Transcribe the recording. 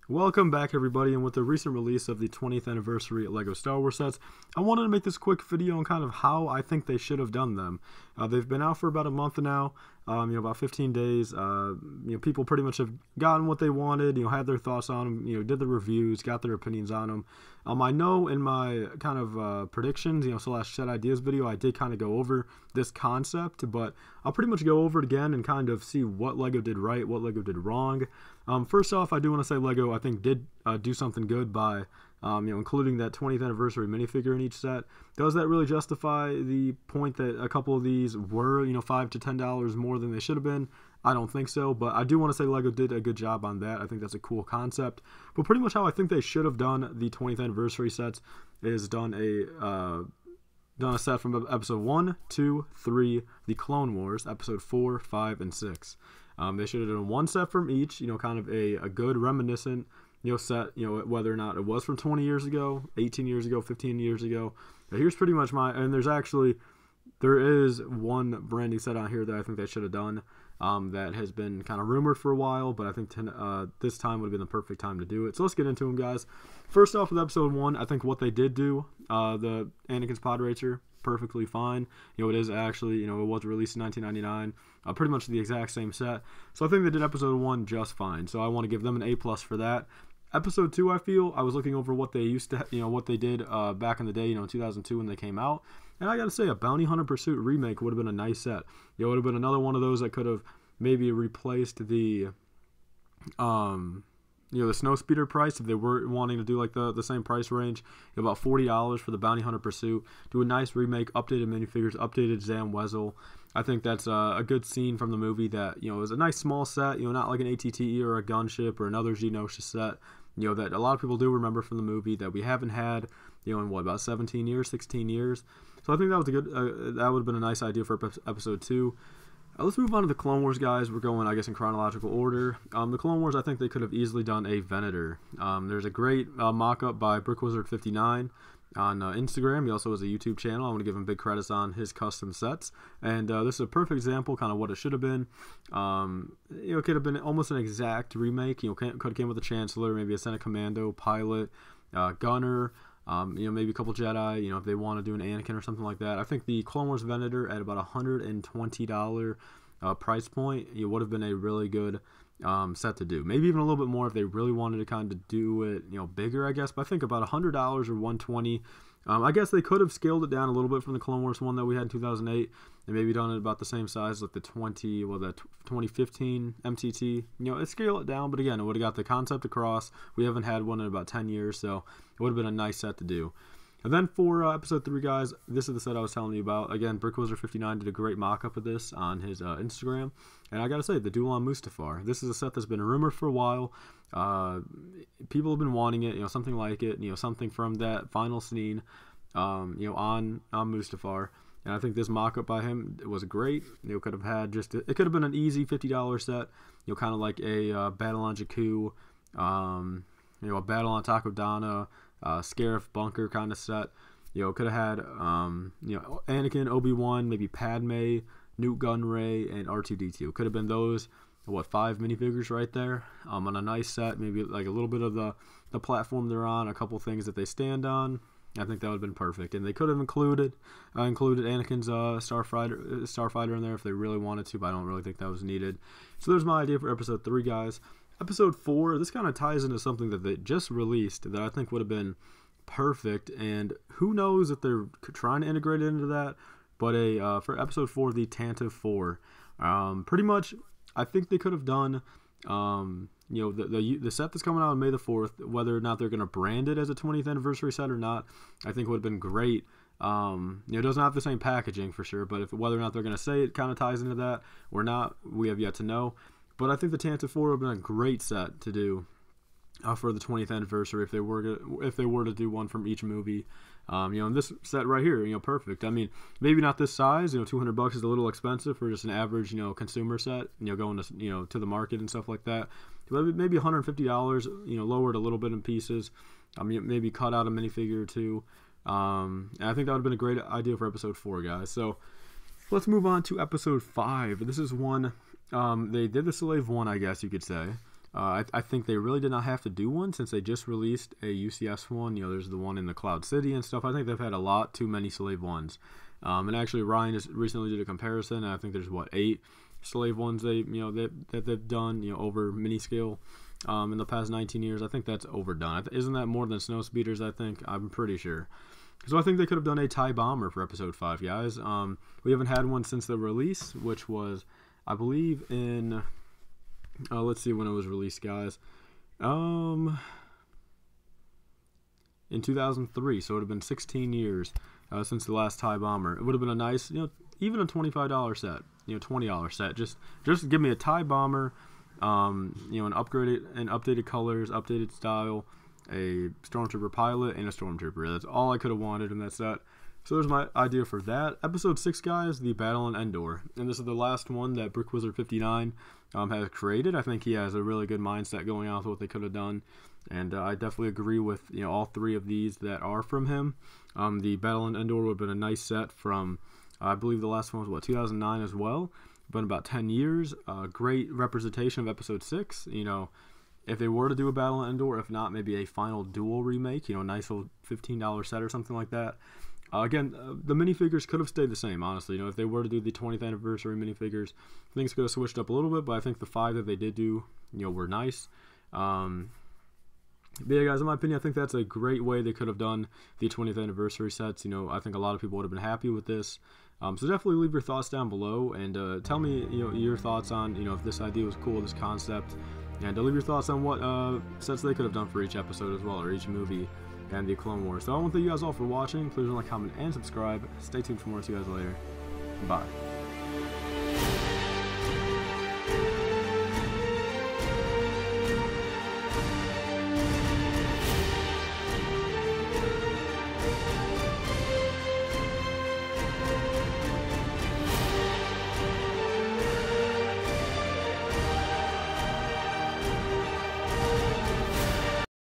Welcome back, everybody, and with the recent release of the 20th anniversary LEGO Star Wars sets, I wanted to make this quick video on kind of how I think they should have done them. They've been out for about a month now, about 15 days. People pretty much have gotten what they wanted, had their thoughts on them, did the reviews, got their opinions on them. I know in my kind of predictions, slash set ideas video, I did kind of go over this concept, but I'll pretty much go over it again and kind of see what LEGO did right, what LEGO did wrong. First off, I do want to say LEGO, I think, did do something good by, including that 20th anniversary minifigure in each set. Does that really justify the point that a couple of these were, $5 to $10 more than they should have been? I don't think so, but I do want to say LEGO did a good job on that. I think that's a cool concept. But pretty much how I think they should have done the 20th anniversary sets is done a set from episode 1, 2, 3, the Clone Wars, episode 4, 5, and 6. They should have done one set from each, kind of a good reminiscent, set, whether or not it was from 20 years ago, 18 years ago, 15 years ago. Now, here's pretty much and there is one brand new set on here that I think they should have done, that has been kind of rumored for a while, but I think this time would have been the perfect time to do it. So let's get into them, guys. First off with episode 1, I think what they did do, the Anakin's Podracer, perfectly fine. It is actually, it was released in 1999, pretty much the exact same set. So I think they did episode 1 just fine. So I want to give them an A+ for that. Episode 2, I feel, I was looking over what they used to, what they did back in the day, in 2002 when they came out. And I gotta say, a Bounty Hunter Pursuit remake would have been a nice set. It would have been another one of those that could have maybe replaced the the Snowspeeder price if they were wanting to do like the same price range, about $40 for the Bounty Hunter Pursuit. Do a nice remake, updated minifigures, updated Zam Wesell. I think that's a good scene from the movie that, is a nice small set, not like an ATTE or a gunship or another Geonosis set, that a lot of people do remember from the movie that we haven't had, in what, about 17 years, 16 years. So I think that was that would have been a nice idea for episode 2. Let's move on to the Clone Wars, guys. We're going, I guess, in chronological order. The Clone Wars, I think they could have easily done a Venator. There's a great mock-up by BrickWizard59 on Instagram. He also has a YouTube channel. I want to give him big credits on his custom sets. And this is a perfect example, kind of what it should have been. It could have been almost an exact remake. Could have came with a Chancellor, maybe a Senate Commando, Pilot, Gunner. Maybe a couple Jedi, if they want to do an Anakin or something like that. I think the Clone Wars Venator at about $120 price point, it would have been a really good set to do. Maybe even a little bit more if they really wanted to kind of do it, bigger, I guess. But I think about $100 or $120. I guess they could have scaled it down a little bit from the Clone Wars one that we had in 2008, and maybe done it about the same size, like the 2015 MTT. It scale it down, but again, it would have got the concept across. We haven't had one in about 10 years, so it would have been a nice set to do. And then for episode 3, guys, this is the set I was telling you about. Again, BrickWizard59 did a great mock-up of this on his Instagram. And I gotta say, the Duel on Mustafar. This is a set that's been rumored for a while. People have been wanting it, something like it, something from that final scene, on Mustafar. And I think this mock-up by him was great. It could have had it could have been an easy $50 set, kind of like a Battle on Jakku, a Battle on Takodana, Scarif Bunker kind of set. Could have had, Anakin, Obi-Wan, maybe Padme, Newt Gunray, and R2-D2. Could have been those, 5 minifigures right there, on a nice set. Maybe like a little bit of the platform they're on, a couple things that they stand on. I think that would have been perfect. And they could have included Anakin's Starfighter in there if they really wanted to, but I don't really think that was needed. So there's my idea for episode 3, guys. Episode 4, this kind of ties into something that they just released that I think would have been perfect, and who knows if they're trying to integrate it into that, but for episode 4, the Tantive IV. Pretty much, I think they could have done, the set that's coming out on May the 4th, whether or not they're going to brand it as a 20th anniversary set or not, I think would have been great. It doesn't have the same packaging for sure, but whether or not they're going to say it kind of ties into that or not, we have yet to know. But I think the Tantive IV would have been a great set to do for the 20th anniversary if they were to do one from each movie. And this set right here, perfect. I mean, maybe not this size. $200 is a little expensive for just an average, consumer set. Going to to the market and stuff like that. But maybe $150. Lowered a little bit in pieces. Maybe cut out a minifigure or two. And I think that would have been a great idea for episode 4, guys. So let's move on to episode 5. This is one. They did the Slave 1, I guess you could say. I think they really did not have to do one since they just released a UCS one. You know, there's the one in the Cloud City and stuff. I think they've had a lot too many slave ones. And actually, Ryan just recently did a comparison. And I think there's what 8 slave ones that they've done over mini scale in the past 19 years. I think that's overdone. Isn't that more than snow speeders? I think I'm pretty sure. So I think they could have done a TIE bomber for episode 5, guys. We haven't had one since the release, which was, I believe, in let's see when it was released, guys. In 2003, so it would have been 16 years since the last TIE bomber. It would have been a nice, even a $25 set, $20 set. Just give me a TIE bomber, an updated colors, updated style, a Stormtrooper pilot, and a Stormtrooper. That's all I could have wanted in that set. So there's my idea for that. Episode 6, guys, the Battle on Endor. And this is the last one that BrickWizard59 has created. I think he has a really good mindset going on with what they could have done. And I definitely agree with all 3 of these that are from him. The Battle on Endor would have been a nice set from, I believe the last one was, 2009 as well. Been about 10 years. Great representation of Episode 6. If they were to do a Battle on Endor, if not, maybe a final Duel remake, a nice little $15 set or something like that. Again, the minifigures could have stayed the same, honestly. If they were to do the 20th anniversary minifigures, things could have switched up a little bit, but I think the 5 that they did do, were nice. But yeah, guys, in my opinion, I think that's a great way they could have done the 20th anniversary sets. I think a lot of people would have been happy with this. So definitely leave your thoughts down below and tell me, your thoughts on, if this idea was cool, this concept. And leave your thoughts on what sets they could have done for each episode as well, or each movie and the Clone Wars. So I want to thank you guys all for watching. Please like, comment, and subscribe. Stay tuned for more. See you guys later. Bye.